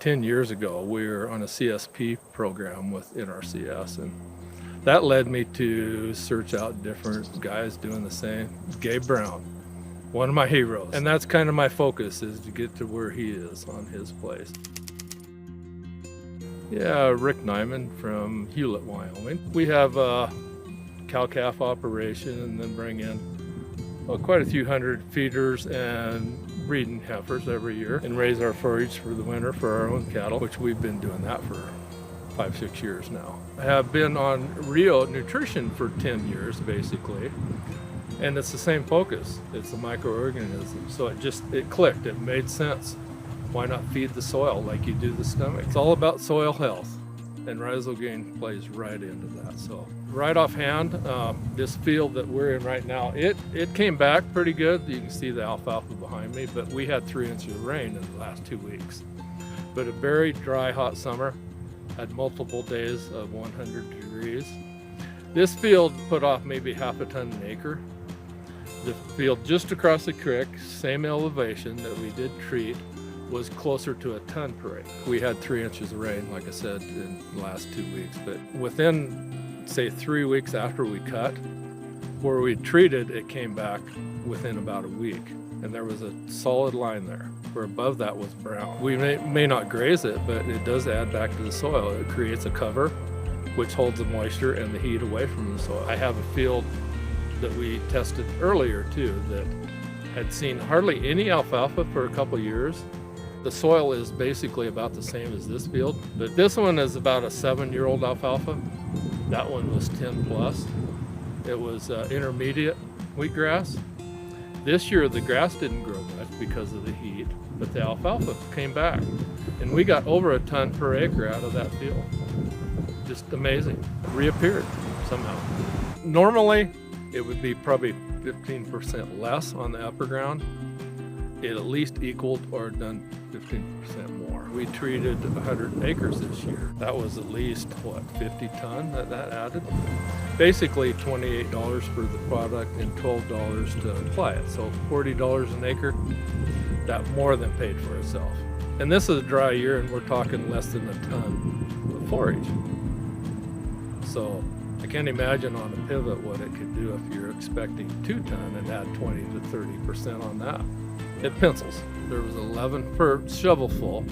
10 years ago, we were on a CSP program with NRCS, and that led me to search out different guys doing the same. Gabe Brown, one of my heroes. And that's kind of my focus, is to get to where he is on his place. Yeah, Rick Neiman from Hulett, Wyoming. We have a cow-calf operation and then bring in quite a few hundred feeders and breeding heifers every year and raise our forage for the winter for our own cattle, which we've been doing that for 5-6 years now. I have been on Rio Nutrition for 10 years basically, and it's the same focus. It's a microorganism, so it clicked, it made sense. Why not feed the soil like you do the stomach? It's all about soil health, and Rhyzogreen plays right into that. So right offhand, this field that we're in right now, it came back pretty good. You can see the alfalfa behind me, but we had 3 inches of rain in the last 2 weeks. But a very dry, hot summer, had multiple days of 100 degrees. This field put off maybe half a ton an acre. The field just across the creek, same elevation that we did treat, was closer to a ton per acre. We had 3 inches of rain, like I said, in the last 2 weeks, but within, say, 3 weeks after we cut, where we treated, it came back within about a week, and there was a solid line there, where above that was brown. We may not graze it, but it does add back to the soil. It creates a cover, which holds the moisture and the heat away from the soil. I have a field that we tested earlier too that had seen hardly any alfalfa for a couple years. The soil is basically about the same as this field, but this one is about a 7-year-old alfalfa. That one was 10 plus. It was intermediate wheatgrass. This year the grass didn't grow much because of the heat, but the alfalfa came back, and we got over a ton per acre out of that field. Just amazing. Reappeared somehow. Normally it would be probably 15% less on the upper ground. It at least equaled or done 15% more. We treated 100 acres this year. That was at least, 50 ton that added? Basically $28 for the product and $12 to apply it. So $40 an acre, that more than paid for itself. And this is a dry year, and we're talking less than a ton of forage. So I can't imagine on a pivot what it could do if you're expecting 2 ton and add 20 to 30% on that. It pencils. There was 11 per shovelful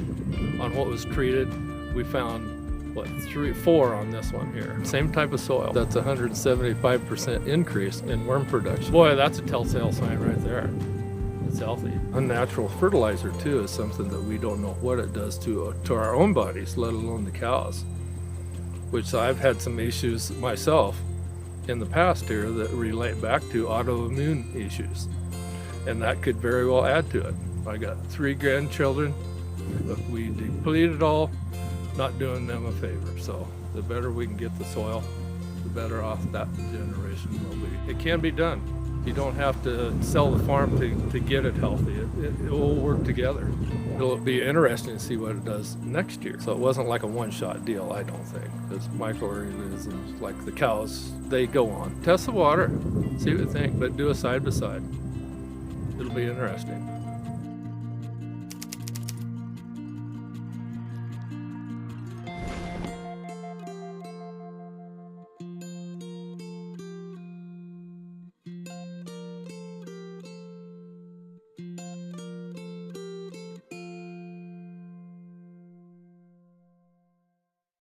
on what was treated. We found 4 on this one here. Same type of soil. That's 175% increase in worm production. Boy, that's a telltale sign right there. It's healthy. Unnatural fertilizer too is something that we don't know what it does to our own bodies, let alone the cows. Which I've had some issues myself in the past here that relate back to autoimmune issues. And that could very well add to it. I got 3 grandchildren. If we deplete it all, not doing them a favor. So the better we can get the soil, the better off that generation will be. It can be done. You don't have to sell the farm to get it healthy. It will work together. It'll be interesting to see what it does next year. So it wasn't like a one-shot deal, I don't think, because microorganisms like the cows, they go on. Test the water, see what you think, but do a side-by-side. It'll be interesting.